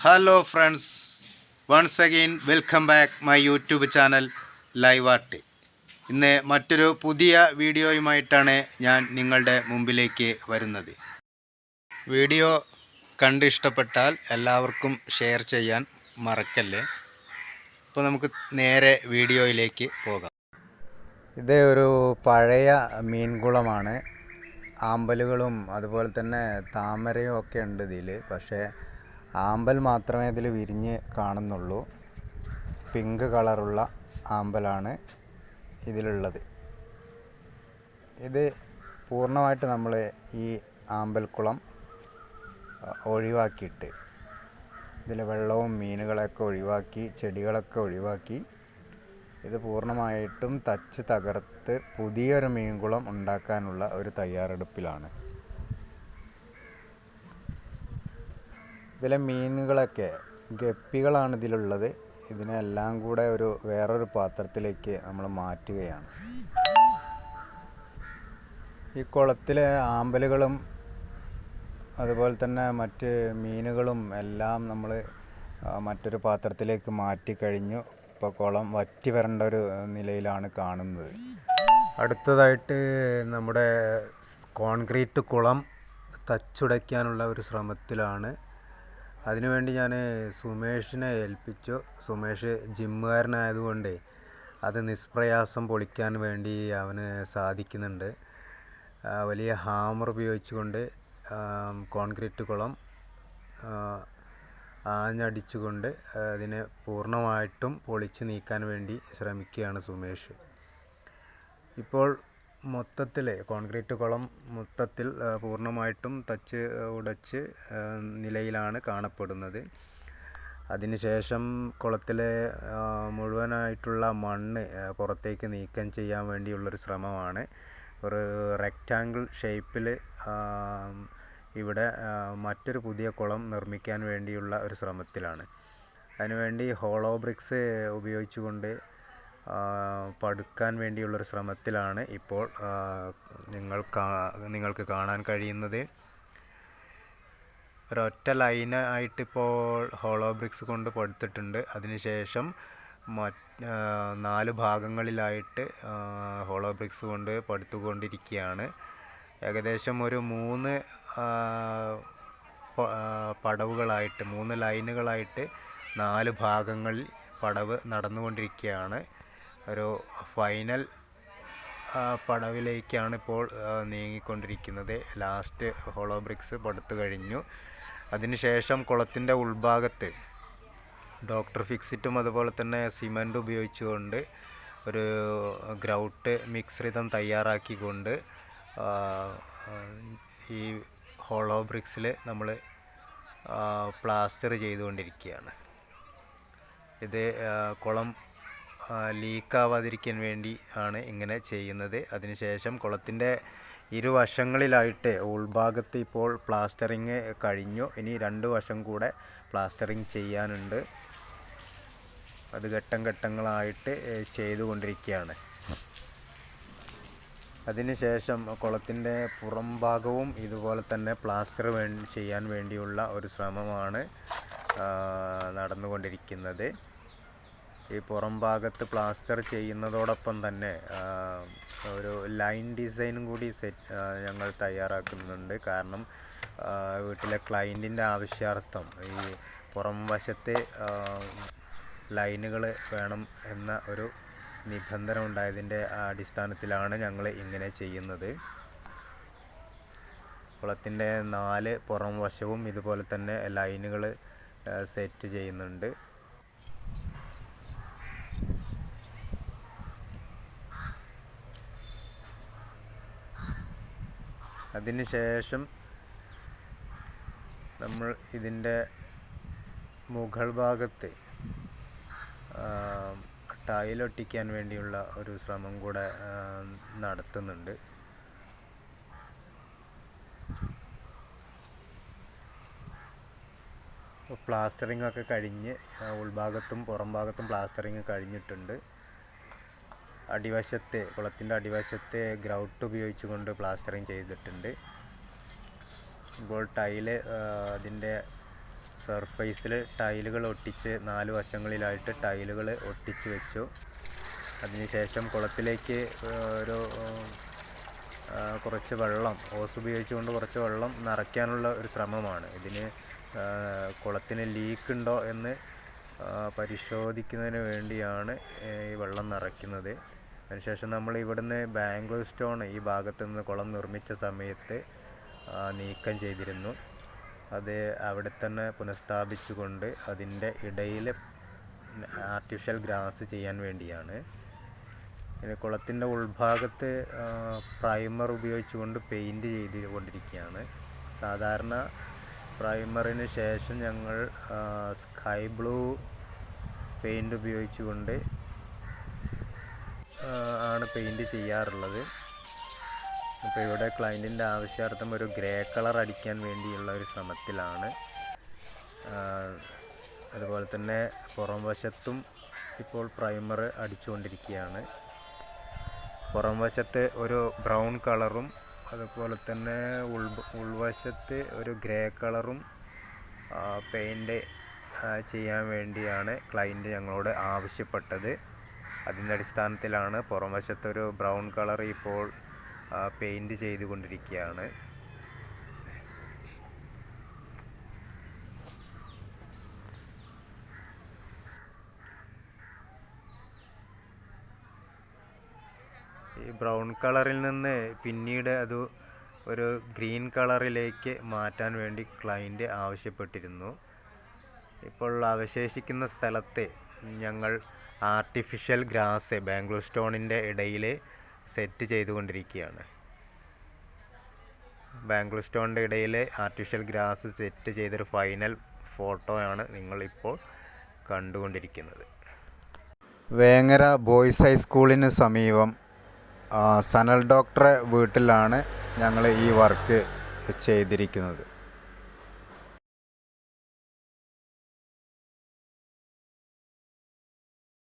Hello friends, once again welcome back my YouTube channel live art. ഇന്ന് മറ്റൊരു പുതിയ വീഡിയോയുമായിട്ടാണ് ഞാൻ നിങ്ങളുടെ മുമ്പിലേക്ക് വരുന്നത്. വീഡിയോ കണ്ട് ഇഷ്ടപ്പെട്ടാൽ എല്ലാവർക്കും ഷെയർ ചെയ്യാൻ മറക്കല്ലേ. അപ്പോൾ നമുക്ക് നേരെ വീഡിയോയിലേക്ക് പോകാം. ഇത് ഒരു പഴയ മീൻകുളമാണ്. ആമ്പലുകളും അതുപോലെ തന്നെ താമരയും ഒക്കെ ഉണ്ട് ഇതിൽ. പക്ഷേ ആമ്പൽ മാത്രമേ ഇതിൽ വിരിഞ്ഞ് കാണുന്നുള്ളൂ. പിങ്ക് കളറുള്ള ആമ്പലാണ് ഇതിലുള്ളത്. ഇത് പൂർണ്ണമായിട്ട് നമ്മൾ ഈ ആമ്പൽക്കുളം ഒഴിവാക്കിയിട്ട് ഇതിലെ വെള്ളവും മീനുകളൊക്കെ ഒഴിവാക്കി, ചെടികളൊക്കെ ഒഴിവാക്കി, ഇത് പൂർണ്ണമായിട്ടും തകർത്ത് പുതിയൊരു മീൻകുളം ഉണ്ടാക്കാനുള്ള ഒരു തയ്യാറെടുപ്പിലാണ്. ഇതിലെ മീനുകളൊക്കെ ഗപ്പികളാണ് ഇതിലുള്ളത്. ഇതിനെല്ലാം കൂടെ വേറൊരു പാത്രത്തിലേക്ക് നമ്മൾ മാറ്റുകയാണ്. ഈ കുളത്തിലെ ആമ്പലുകളും അതുപോലെ തന്നെ മറ്റ് മീനുകളും എല്ലാം നമ്മൾ മറ്റൊരു പാത്രത്തിലേക്ക് മാറ്റി കഴിഞ്ഞു. ഇപ്പോൾ കുളം വറ്റി വരേണ്ട ഒരു നിലയിലാണ് കാണുന്നത്. അടുത്തതായിട്ട് നമ്മുടെ കോൺക്രീറ്റ് കുളം തച്ചുടയ്ക്കാനുള്ള ഒരു ശ്രമത്തിലാണ്. അതിനുവേണ്ടി ഞാൻ സുമേഷിനെ ഏൽപ്പിച്ചു. സുമേഷ് ജിമ്മുകാരനായതുകൊണ്ട് അത് നിഷ്പ്രയാസം പൊളിക്കാൻ വേണ്ടി അവന് സാധിക്കുന്നുണ്ട്. വലിയ ഹാമർ ഉപയോഗിച്ചുകൊണ്ട് കോൺക്രീറ്റ് കുളം ആഞ്ഞടിച്ചുകൊണ്ട് അതിനെ പൂർണ്ണമായിട്ടും പൊളിച്ച് നീക്കാൻ വേണ്ടി ശ്രമിക്കുകയാണ് സുമേഷ്. ഇപ്പോൾ മൊത്തത്തിൽ കോൺക്രീറ്റ് കുളം മൊത്തത്തിൽ പൂർണ്ണമായിട്ടും തച്ച് ഉടച്ച് നിലയിലാണ് കാണപ്പെടുന്നത്. അതിനുശേഷം കുളത്തിലെ മുഴുവനായിട്ടുള്ള മണ്ണ് പുറത്തേക്ക് നീക്കം ചെയ്യാൻ വേണ്ടിയുള്ളൊരു ശ്രമമാണ്. ഒരു റെക്റ്റാങ്കിൾ ഷേപ്പിൽ ഇവിടെ മറ്റൊരു പുതിയ കുളം നിർമ്മിക്കാൻ വേണ്ടിയുള്ള ഒരു ശ്രമത്തിലാണ്. അതിനുവേണ്ടി ഹോളോ ബ്രിക്സ് ഉപയോഗിച്ചുകൊണ്ട് പടുക്കാൻ വേണ്ടിയുള്ളൊരു ശ്രമത്തിലാണ് ഇപ്പോൾ നിങ്ങൾക്ക് കാണാൻ കഴിയുന്നത്. ഒരൊറ്റ ലൈനായിട്ടിപ്പോൾ ഹോളോ ബ്രിക്സ് കൊണ്ട് പടുത്തിട്ടുണ്ട്. അതിനുശേഷം 4 ഭാഗങ്ങളിലായിട്ട് ഹോളോ ബ്രിക്സ് കൊണ്ട് പടുത്തുകൊണ്ടിരിക്കുകയാണ്. ഏകദേശം ഒരു 3 പടവുകളായിട്ട് 3 ലൈനുകളായിട്ട് 4 ഭാഗങ്ങളിൽ പടവ് നടന്നുകൊണ്ടിരിക്കുകയാണ്. ഒരു ഫൈനൽ പടവിലേക്കാണ് ഇപ്പോൾ നീങ്ങിക്കൊണ്ടിരിക്കുന്നത്. ലാസ്റ്റ് ഹോളോ ബ്രിക്സ് പടുത്തു കഴിഞ്ഞു. അതിനുശേഷം കുളത്തിൻ്റെ ഉൾഭാഗത്ത് ഡോക്ടർ ഫിക്സിറ്റും അതുപോലെ തന്നെ സിമൻറ്റ് ഉപയോഗിച്ചുകൊണ്ട് ഒരു ഗ്രൗട്ട് മിശ്രിതം തയ്യാറാക്കിക്കൊണ്ട് ഈ ഹോളോ ബ്രിക്സിൽ നമ്മൾ പ്ലാസ്റ്റർ ചെയ്തുകൊണ്ടിരിക്കുകയാണ്. ഇത് കുളം ലീക്കാവാതിരിക്കാൻ വേണ്ടി ആണ് ഇങ്ങനെ ചെയ്യുന്നത്. അതിനുശേഷം കുളത്തിൻ്റെ ഇരുവശങ്ങളിലായിട്ട് ഉൾഭാഗത്ത് ഇപ്പോൾ പ്ലാസ്റ്ററിങ് കഴിഞ്ഞു. ഇനി 2 വശം കൂടെ പ്ലാസ്റ്ററിങ് ചെയ്യാനുണ്ട്. അത് ഘട്ടങ്ങളായിട്ട് ചെയ്തുകൊണ്ടിരിക്കുകയാണ്. അതിനുശേഷം കുളത്തിൻ്റെ പുറം ഭാഗവും ഇതുപോലെ തന്നെ പ്ലാസ്റ്റർ ചെയ്യാൻ വേണ്ടിയുള്ള ഒരു ശ്രമമാണ് നടന്നുകൊണ്ടിരിക്കുന്നത്. ഈ പുറം ഭാഗത്ത് പ്ലാസ്റ്റർ ചെയ്യുന്നതോടൊപ്പം തന്നെ ഒരു ലൈൻ ഡിസൈനും കൂടി ഞങ്ങൾ തയ്യാറാക്കുന്നുണ്ട്. കാരണം വീട്ടിലെ ക്ലയൻറ്റിൻ്റെ ആവശ്യാർത്ഥം ഈ പുറം വശത്തെ ലൈനുകൾ വേണം എന്ന ഒരു നിബന്ധന ഉണ്ടായതിൻ്റെ അടിസ്ഥാനത്തിലാണ് ഞങ്ങൾ ഇങ്ങനെ ചെയ്യുന്നത്. കുളത്തിൻ്റെ 4 പുറം വശവും ഇതുപോലെ തന്നെ ലൈനുകൾ സെറ്റ് ചെയ്യുന്നുണ്ട്. അതിനുശേഷം നമ്മൾ ഇതിൻ്റെ മുകൾ ഭാഗത്ത് ടൈലൊട്ടിക്കാൻ വേണ്ടിയുള്ള ഒരു ശ്രമം കൂടെ നടത്തുന്നുണ്ട്. പ്ലാസ്റ്ററിംഗ് ഒക്കെ കഴിഞ്ഞ് ഉൾഭാഗത്തും പുറം ഭാഗത്തും പ്ലാസ്റ്ററിങ് കഴിഞ്ഞിട്ടുണ്ട്. കുളത്തിൻ്റെ അടിവശത്തെ ഗ്രൗട്ട് ഉപയോഗിച്ചുകൊണ്ട് പ്ലാസ്റ്ററിങ് ചെയ്തിട്ടുണ്ട്. ഇപ്പോൾ ടൈല് അതിൻ്റെ സർഫേസിൽ ടൈലുകൾ ഒട്ടിച്ച് 4 വശങ്ങളിലായിട്ട് ടൈലുകൾ ഒട്ടിച്ച് വെച്ചു. അതിനുശേഷം കുളത്തിലേക്ക് ഒരു കുറച്ച് വെള്ളം ഓസ് ഉപയോഗിച്ചുകൊണ്ട് കുറച്ച് വെള്ളം നിറയ്ക്കാനുള്ള ഒരു ശ്രമമാണ്. ഇതിന് കുളത്തിന് ലീക്ക് ഉണ്ടോ എന്ന് പരിശോധിക്കുന്നതിന് വേണ്ടിയാണ് ഈ വെള്ളം നിറയ്ക്കുന്നത്. അതിനുശേഷം നമ്മൾ ഇവിടുന്ന് ബാംഗ്ലൂർ സ്റ്റോൺ ഈ ഭാഗത്ത് നിന്ന് കുളം നിർമ്മിച്ച സമയത്ത് നീക്കം ചെയ്തിരുന്നു. അത് അവിടെ തന്നെ പുനഃസ്ഥാപിച്ചുകൊണ്ട് അതിൻ്റെ ഇടയിൽ ആർട്ടിഫിഷ്യൽ ഗ്രാസ് ചെയ്യാൻ വേണ്ടിയാണ്. പിന്നെ കുളത്തിൻ്റെ ഉൾഭാഗത്ത് പ്രൈമർ ഉപയോഗിച്ചുകൊണ്ട് പെയിൻറ്റ് ചെയ്തുകൊണ്ടിരിക്കുകയാണ്. സാധാരണ പ്രൈമറിന് ശേഷം ഞങ്ങൾ സ്കൈ ബ്ലൂ പെയിൻറ്റ് ഉപയോഗിച്ചുകൊണ്ട് ആണ് പെയിൻറ്റ് ചെയ്യാറുള്ളത്. അപ്പോൾ ഇവിടെ ക്ലയൻറ്റിൻ്റെ ആവശ്യാർത്ഥം ഒരു ഗ്രേ കളർ അടിക്കാൻ വേണ്ടിയുള്ള ഒരു ശ്രമത്തിലാണ്. അതുപോലെ തന്നെ പുറം വശത്തും ഇപ്പോൾ പ്രൈമർ അടിച്ചുകൊണ്ടിരിക്കുകയാണ്. പുറം വശത്ത് ഒരു ബ്രൗൺ കളറും അതുപോലെ തന്നെ ഉൾവശത്ത് ഒരു ഗ്രേ കളറും പെയിൻറ്റ് ചെയ്യാൻ വേണ്ടിയാണ് ക്ലയൻറ്റ് ഞങ്ങളോട് ആവശ്യപ്പെട്ടത്. അതിൻ്റെ അടിസ്ഥാനത്തിലാണ് പുറം വശത്തൊരു ബ്രൗൺ കളർ ഇപ്പോൾ പെയിൻറ്റ് ചെയ്തുകൊണ്ടിരിക്കുകയാണ്. ഈ ബ്രൗൺ കളറിൽ നിന്ന് പിന്നീട് അത് ഒരു ഗ്രീൻ കളറിലേക്ക് മാറ്റാൻ വേണ്ടി ക്ലയൻറ്റ് ആവശ്യപ്പെട്ടിരുന്നു. ഇപ്പോൾ അവശേഷിക്കുന്ന സ്ഥലത്ത് ഞങ്ങൾ ആർട്ടിഫിഷ്യൽ ഗ്രാസ് ബാംഗ്ലൂർ സ്റ്റോണിൻ്റെ ഇടയിൽ സെറ്റ് ചെയ്തുകൊണ്ടിരിക്കുകയാണ്. ബാംഗ്ലൂർ സ്റ്റോണിൻ്റെ ഇടയിൽ ആർട്ടിഫിഷ്യൽ ഗ്രാസ് സെറ്റ് ചെയ്തൊരു ഫൈനൽ ഫോട്ടോയാണ് നിങ്ങളിപ്പോൾ കണ്ടുകൊണ്ടിരിക്കുന്നത്. വേങ്ങര ബോയ്സ് ഹൈസ്കൂളിന് സമീപം സനൽ ഡോക്ടറെ വീട്ടിലാണ് ഞങ്ങൾ ഈ വർക്ക് ചെയ്തിരിക്കുന്നത്.